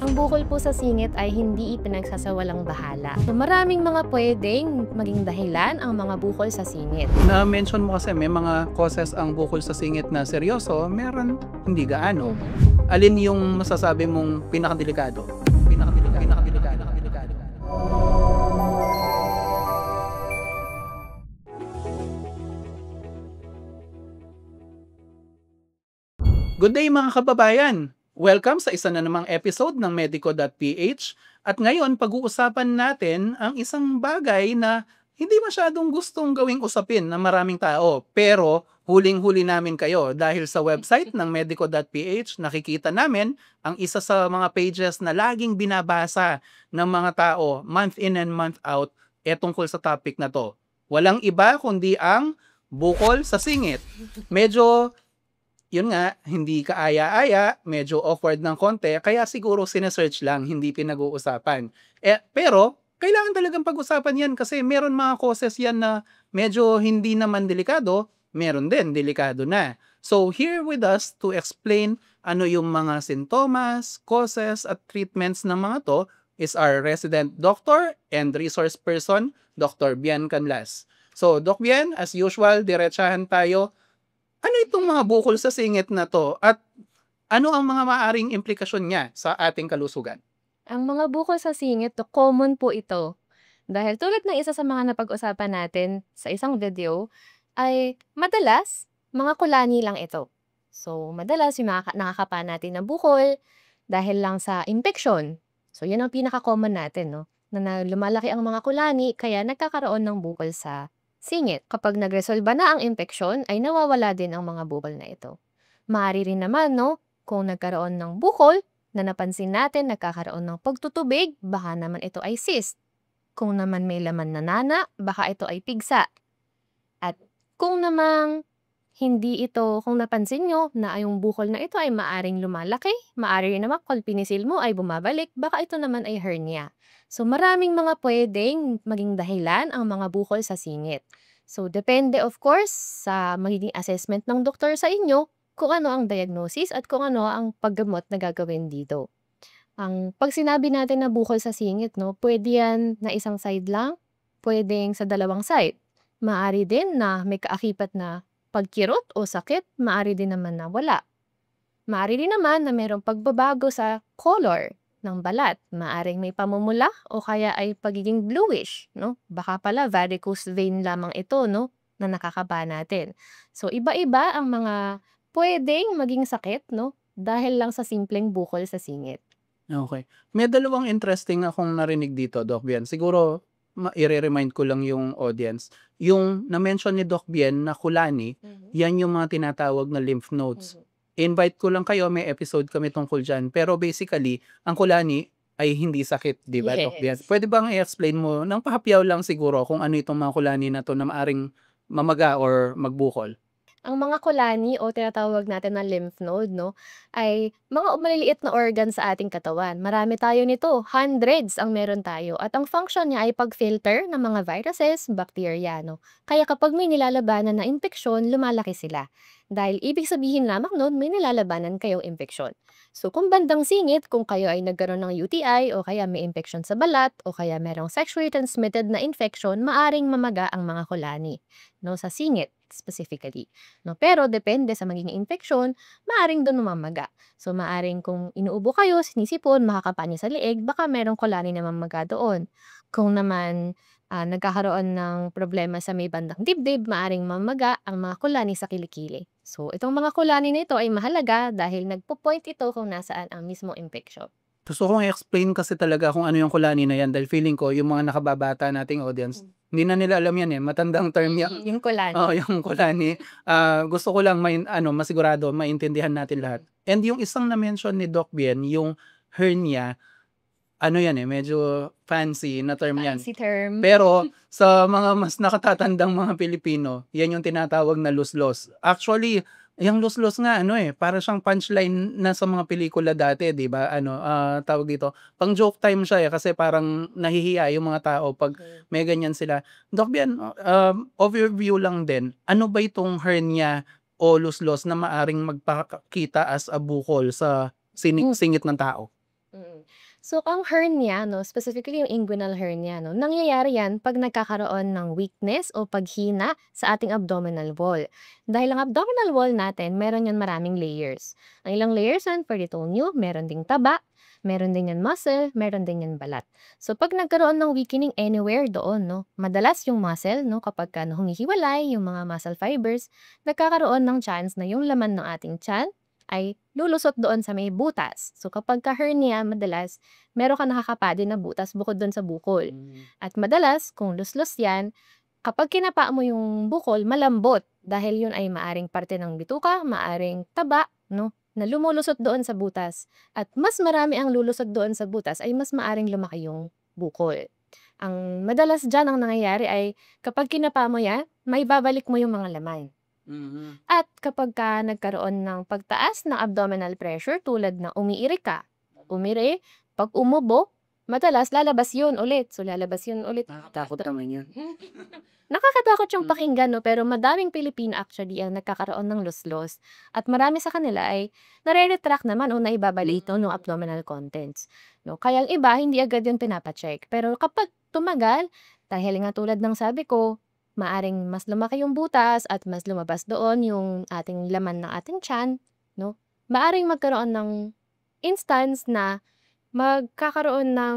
Ang bukol po sa singit ay hindi ipinagsasawalang bahala. Maraming mga pwedeng maging dahilan ang mga bukol sa singit. Na-mention mo kasi may mga causes ang bukol sa singit na seryoso, meron hindi gaano. Alin yung masasabi mong pinakadelikado? Pinakadelikado. Good day mga kababayan! Welcome sa isa na namang episode ng Medico.ph at ngayon pag-uusapan natin ang isang bagay na hindi masyadong gustong gawing usapin ng maraming tao, pero huling-huli namin kayo dahil sa website ng Medico.ph nakikita namin ang isa sa mga pages na laging binabasa ng mga tao month in and month out tungkol sa topic na to. Walang iba kundi ang bukol sa singit. Medyo yun nga, hindi kaaya-aya, medyo awkward ng konti, kaya siguro sinesearch lang, hindi pinag-uusapan. Pero, kailangan talagang pag-usapan yan kasi meron mga causes yan na medyo hindi naman delikado, meron din, delikado na. So, here with us to explain ano yung mga sintomas, causes, at treatments ng mga to is our resident doctor and resource person, Dr. Bien Canlas. So, Doc Bien, as usual, diretsahan tayo. Ano itong mga bukol sa singit na to at ano ang mga maaring implikasyon niya sa ating kalusugan? Ang mga bukol sa singit, common po ito. Dahil tulad ng isa sa mga napag-usapan natin sa isang video, ay madalas, mga kulani lang ito. So, madalas yung nakakapa natin ng bukol dahil lang sa infection. So, yun ang pinaka-common natin, no? Na lumalaki ang mga kulani, kaya nagkakaroon ng bukol sa singit. Kapag nagresolba na ang infection, ay nawawala din ang mga bukol na ito. Maaari rin naman, no? Kung nagkaroon ng bukol, na napansin natin nagkakaroon ng pagtutubig, baka naman ito ay cyst. Kung naman may laman na nana, baka ito ay pigsa. At kung namang hindi ito, kung napansin nyo na yung bukol na ito ay maaring lumalaki, maaari rin naman kung pinisil mo ay bumabalik, baka ito naman ay hernia. So maraming mga pwedeng maging dahilan ang mga bukol sa singit. So depende of course sa magiging assessment ng doktor sa inyo kung ano ang diagnosis at kung ano ang paggamot na gagawin dito. Pag sinabi natin na bukol sa singit, no, pwede yan na isang side lang, pwedeng sa dalawang side. Maaari din na may kaakibat na pagkirot o sakit, maaari din naman na wala. Maaari din naman na mayroong pagbabago sa color ng balat. Maaring may pamumula o kaya ay pagiging bluish, no? Baka pala varicose vein lamang ito, no, na nakakaba natin. So iba-iba ang mga pwedeng maging sakit, no, dahil lang sa simpleng bukol sa singit. Okay. May dalawang interesting akong narinig dito, Doc Bien. Siguro i-remind ko lang yung audience. Yung na-mention ni Doc Bien na kulani, yan yung mga tinatawag na lymph nodes. Invite ko lang kayo, may episode kami tungkol dyan. Pero basically, ang kulani ay hindi sakit, di ba, Doc Bien? Yes. Pwede bang i-explain mo, ng pahapyaw lang siguro, kung ano itong mga kulani na to na maaring mamaga or magbukol? Ang mga kulani o tinatawag natin na lymph node, no, ay mga maliliit na organ sa ating katawan. Marami tayo nito, hundreds ang meron tayo. At ang function niya ay pag-filter ng mga viruses, bacteria, no. Kaya kapag may nilalabanan na infeksyon, lumalaki sila. Dahil ibig sabihin lamang nun, may nilalabanan kayong infeksyon. So kung bandang singit, kung kayo ay nagkaroon ng UTI o kaya may infeksyon sa balat o kaya merong sexually transmitted na infection, maaring mamaga ang mga kulani, no, sa singit specifically. No, pero depende sa magiging infeksyon, maaring doon mamaga. So maaring kung inuubo kayo, sinisipon, makakapanya sa leeg, baka merong kulani na mamaga doon. Kung naman nagkakaroon ng problema sa may bandang dibdib, maaring mamaga ang mga kulani sa kilikili. So itong mga kulani na ito ay mahalaga dahil nagpo-point ito kung nasaan ang mismong infeksyon. Gusto kong i-explain kasi talaga kung ano yung kulani na yan dahil feeling ko yung mga nakababata nating audience, hindi na nila alam yan matandang term yan. Yung kulani. Oo, yung kulani. Gusto ko lang masigurado, maintindihan natin lahat. And yung isang na-mention ni Doc Bien, yung hernia, ano yan medyo fancy na term yan. Fancy term. Pero sa mga mas nakatatandang mga Pilipino, yan yung tinatawag na luslos. Actually, yung luslos nga para siyang punchline na sa mga pelikula dati, 'di ba? Tawag dito, pang joke time siya kasi parang nahihiya yung mga tao pag may ganyan sila. Doc Bien, overview lang din. Ano ba itong hernia o luslos na maaring magpakita as a bukol sa singit ng tao? Mm. So, ang hernia 'no, specifically yung inguinal hernia 'no, nangyayari 'yan 'pag nagkakaroon ng weakness o paghina sa ating abdominal wall. Dahil ang abdominal wall natin meron 'yan maraming layers. Ang ilang layers yan for told you, meron ding taba, meron din 'yan muscle, meron din 'yan balat. So, 'pag nagkaroon ng weakening anywhere doon 'no, madalas yung muscle 'no, kapagka humihiwalay yung mga muscle fibers, nagkakaroon ng chance na yung laman ng ating tiyan ay lulusot doon sa may butas. So kapagka hernia madalas meron kang nakakapadin na butas bukod doon sa bukol. At madalas kung luslos 'yan, kapag kinapa mo yung bukol malambot dahil yun ay maaring parte ng bituka, maaring taba 'no, na lumulusot doon sa butas. At mas marami ang lulusot doon sa butas ay mas maaring lumaki yung bukol. Ang madalas diyan ang nangyayari ay kapag kinapa mo 'yan, maibabalik mo yung mga laman. At kapagka nagkaroon ng pagtaas ng abdominal pressure tulad ng umiiri ka, umiri, 'pag umubo, madalas lalabas 'yun ulit. So, lalabas 'yun ulit. Nakakatakot naman yun. Nakakatakot yung Hmm. pakinggan 'no, pero madaming Pilipino actually ang nagkakaroon ng luslos at marami sa kanila ay nare-retract naman o naibabalik 'no, nung abdominal contents 'no. Kaya ang iba hindi agad yun pinapa-check. Pero kapag tumagal, dahil nga tulad ng sabi ko, maaring mas lumaki yung butas at mas lumabas doon yung ating laman ng ating tiyan 'no, maaring magkaroon ng instance na magkakaroon ng,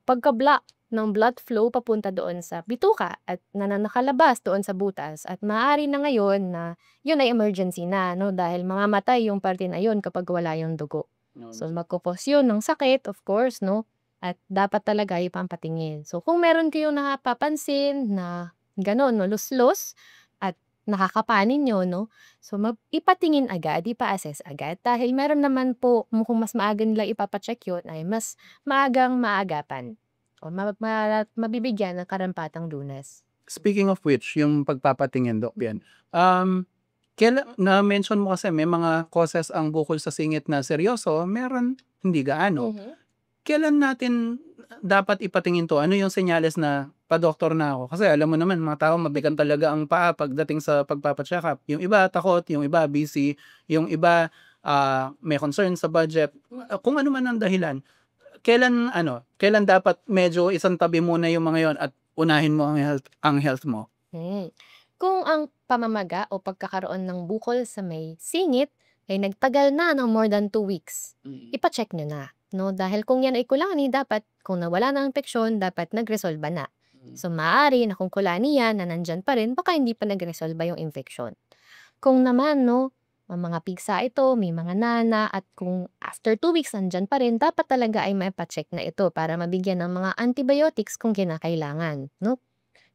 pagka-block ng blood flow papunta doon sa bituka at nakalabas doon sa butas at maaari na ngayon na yun ay emergency na 'no, dahil mamamatay yung parte na yun kapag wala yung dugo. So, magko-cause yun ng sakit of course 'no, at dapat talaga ipapatingin. So, kung meron kayong napapansin na gano'n 'no, luslos at nakakapanin niyo 'no, so ipatingin agad, ipa-assess agad dahil meron naman po kung mas maaga nila ipapa-check yun ay mas maagang maagapan o mabibigyan ng karampatang lunas. Speaking of which, yung pagpapatingin, Doc Bian, na-mention mo kasi may mga causes ang bukol sa singit na seryoso, meron hindi gaano. Kailan natin dapat ipatingin 'to? Ano yung senyales na pa-doktor na ako? Kasi alam mo naman mga tao mabigat talaga ang paa pagdating sa pagpapa-check-up. Yung iba takot, yung iba busy, yung iba, may concern sa budget. Kung ano man ang dahilan, kailan dapat medyo isantabi muna yung mga yon at unahin mo ang health mo? Kung ang pamamaga o pagkakaroon ng bukol sa may singit ay nagtagal na ng more than 2 weeks, ipa-check nyo na 'no, dahil kung yan ay kulani dapat kung nawala ng impeksyon dapat nagresolba na. So, maaari na kung kulani yan na nandiyan pa rin baka hindi pa nagresolba yung infeksyon. Kung naman 'no, may mga pigsa ito, may mga nana at kung after 2 weeks nandiyan pa rin dapat talaga ay maipa-check na ito para mabigyan ng mga antibiotics kung kinakailangan 'no.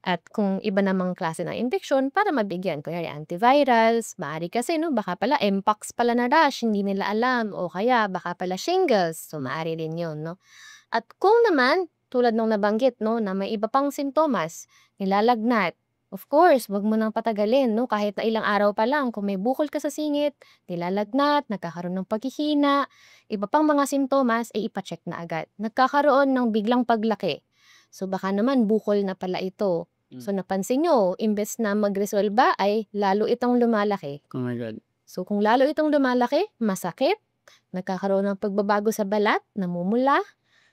At kung iba namang klase ng impeksyon para mabigyan kunyari antivirals, maaari kasi 'no, baka pala mpox pala na rash hindi nila alam o kaya baka pala shingles, so maaari rin 'yun 'no. At kung naman tulad nung nabanggit 'no, na may iba pang simptomas, nilalagnat, of course 'wag mo nang patagalin 'no, kahit na ilang araw pa lang kung may bukol ka sa singit, nilalagnat, nagkakaroon ng paghihina, iba pang mga simptomas, ay ipa-check na agad. Nagkakaroon ng biglang paglaki, so baka naman bukol na pala ito. So, napansin niyo imbes na magresolba ay lalo itong lumalaki. Oh my God. So, kung lalo itong lumalaki, masakit, nagkakaroon ng pagbabago sa balat, namumula,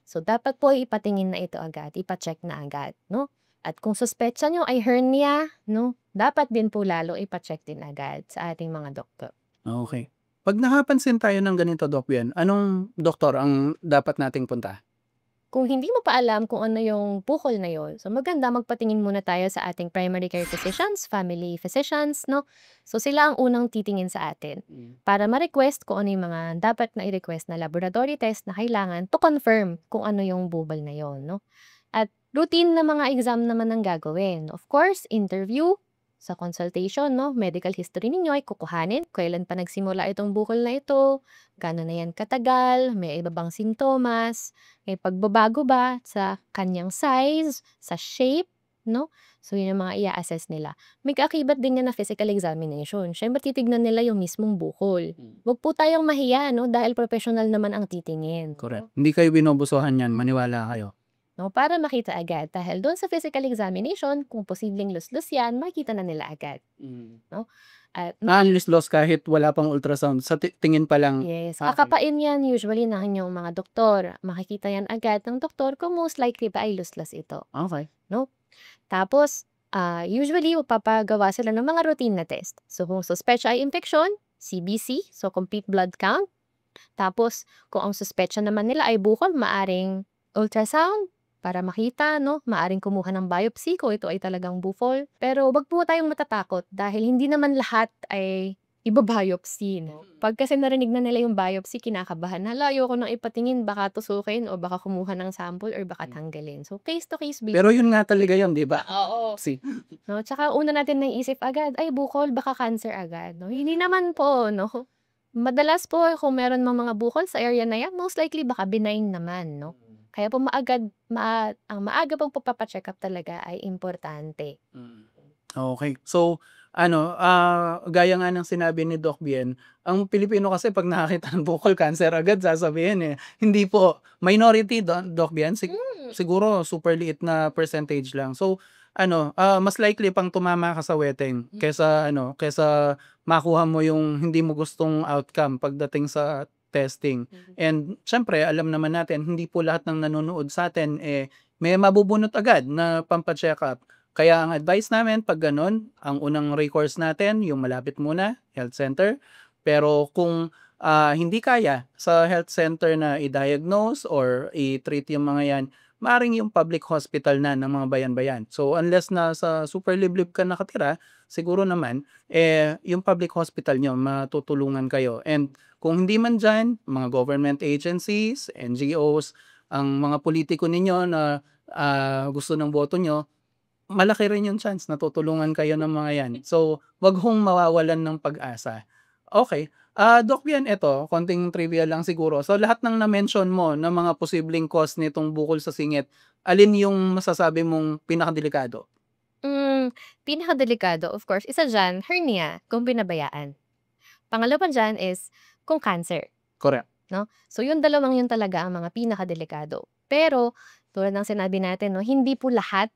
so dapat po ipatingin na ito agad, ipa-check na agad 'no. At kung suspetsa niyo ay hernia 'no, dapat din po lalo ipa-check din agad sa ating mga doktor. Okay. 'Pag nakapansin tayo ng ganito, Doc Bian, anong doktor ang dapat nating punta? Kung hindi mo pa alam kung ano yung bukol na yun, so maganda magpatingin muna tayo sa ating primary care physicians, family physicians 'no. So, sila ang unang titingin sa atin para ma-request kung ano yung mga dapat na i-request na laboratory test na kailangan to confirm kung ano yung bubol na yon 'no. At routine na mga exam naman ang gagawin. Of course, interview, sa consultation 'no, medical history ninyo ay kukuhanin, kailan pa nagsimula itong bukol na ito, gaano na yan katagal, may iba bang sintomas, may pagbabago ba sa kanyang size, sa shape 'no. So, yun yung mga i-a-assess nila. May kaakibat din yan na physical examination. Siyempre titignan nila yung mismong bukol. Wag po tayong mahiya 'no, dahil professional naman ang titingin. Correct. Hindi kayo binobosohan niyan, maniwala kayo. No, para makita agad dahil doon sa physical examination kung posibleng luslus yan makikita na nila agad. No? At Unlislos kahit wala pang ultrasound, sa tingin pa lang. yes, Okay. kakapain yan usually ng inyong mga doktor. Makikita yan agad ng doktor kung most likely ba ay luslos ito. Okay. No? Tapos, usually, magpapagawa sila ng mga routine na test. So, kung suspetsya ay infection, CBC, so complete blood count. Tapos, kung ang suspetsya naman nila ay bukol, maaring ultrasound para makita, no? Maaring kumuha ng biopsy kung ito ay talagang bukol. Pero wag po tayong matatakot dahil hindi naman lahat ay ibabiopsy, no? Pag kasi narinig na nila yung biopsy, kinakabahan. Hala, ayoko nang ipatingin, baka tusukin o baka kumuha ng sample or baka tanggalin. So, case to case basis. Pero yun nga talaga yun, di ba? Oo. Si. No? Tsaka una natin naisip agad, ay bukol, baka cancer agad. No? Hindi naman po, no? Madalas po kung meron mga bukol sa area na yan, most likely baka benign naman, no? Kaya po ang maaga pong pagpapa-check up talaga ay importante. Okay. So, gaya nga ng sinabi ni Doc Bien, ang Pilipino kasi pag nakakita ng bukol, cancer agad sasabihin eh. Hindi po. Minority, Doc Bien, siguro super liit na percentage lang. So, mas likely pang tumama ka sa weteng kesa makuha mo yung hindi mo gustong outcome pagdating sa testing. And syempre, alam naman natin, hindi po lahat ng nanonood sa atin may mabubunot agad na pampa-check up. Kaya ang advice namin pag ganun, ang unang recourse natin, yung malapit muna, health center. Pero kung hindi kaya sa health center na i-diagnose or i-treat yung mga yan, maaaring yung public hospital na ng mga bayan-bayan. So unless na sa super liblib ka nakatira, siguro naman, yung public hospital nyo, matutulungan kayo. And kung hindi man dyan, mga government agencies, NGOs, ang mga politiko ninyo na gusto ng boto nyo, malaki rin yung chance na tutulungan kayo ng mga yan. So, wag hong mawawalan ng pag-asa. Okay. Doc Bien, ito, konting trivia lang siguro. So, lahat ng na-mention mo na mga posibleng cause nitong bukol sa singit, alin yung masasabi mong pinakadelikado? Pinakadelikado, of course, isa dyan, hernia, kung pinabayaan. Pangalawa dyan is kung cancer. Correct. No? So, yung dalawang yun talaga ang mga pinakadelikado. Pero, tulad ng sinabi natin, no, hindi po lahat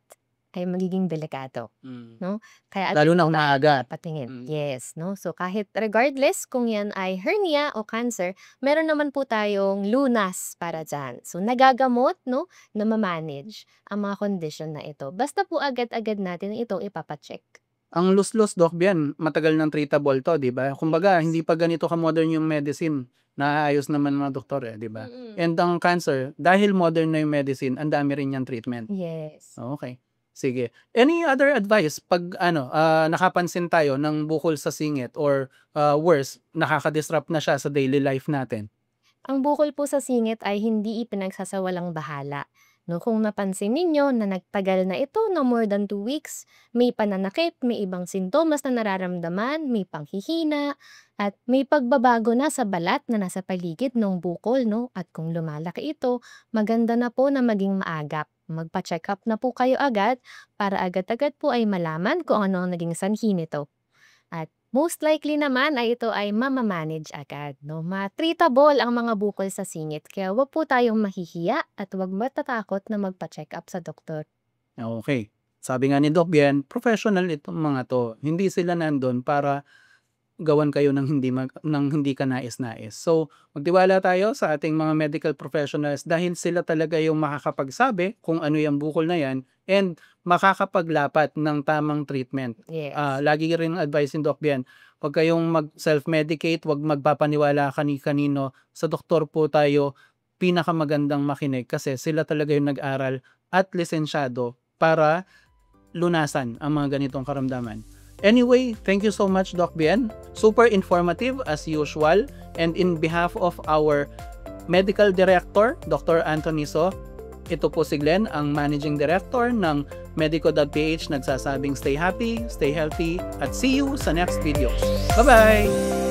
ay magiging delikado. No? Kaya Lalo na kung maaga. patingin. Yes, no? So kahit regardless kung yan ay hernia o cancer, meron naman po tayong lunas para dyan. So nagagamot, no, na ma-manage ang mga condition na ito. Basta po agad-agad natin itong ipapacheck. Ang luslos, Doc Bien, matagal nang treatable to, di ba? Kumbaga, hindi pa ganito ka-modern yung medicine. Naayos naman mga doktor di ba? And ang cancer, dahil modern na yung medicine, ang dami rin yung treatment. Yes. Okay. Sige. Any other advice pag nakapansin tayo ng bukol sa singit or worse, nakaka-disrupt na siya sa daily life natin? Ang bukol po sa singit ay hindi ipinagsasawalang bahala. No, kung napansin ninyo na nagtagal na ito na more than 2 weeks, may pananakit, may ibang sintomas na nararamdaman, may panghihina, at may pagbabago na sa balat na nasa paligid ng bukol, no? At kung lumalaki ito, maganda na po na maging maagap. Magpa-check up na po kayo agad para agad-agad po ay malaman kung ano ang naging sanhi nito. At most likely naman ay ito ay mamamanage agad. No? Ma-treatable ang mga bukol sa singit. Kaya wag po tayong mahihiya at wag matatakot na magpa-check up sa doktor. Okay. Sabi nga ni Doc Bien, professional itong mga to. Hindi sila nandun para gawan kayo ng hindi ka nais-nais. So, magtiwala tayo sa ating mga medical professionals dahil sila talaga yung makakapagsabi kung ano yung bukol na yan and makakapaglapat ng tamang treatment. Yes. Lagi rin advice ni Doc Bien, huwag kayong mag-self-medicate, huwag magpapaniwala kani-kanino. Sa doktor po tayo pinakamagandang makinig kasi sila talaga yung nag-aral at lisensyado para lunasan ang mga ganitong karamdaman. Anyway, thank you so much, Doc Bien. Super informative as usual. And in behalf of our Medical Director, Dr. Anthony So, ito po si Glenn, ang Managing Director ng Medico.ph, nagsasabing stay happy, stay healthy, at see you sa next videos. Bye-bye!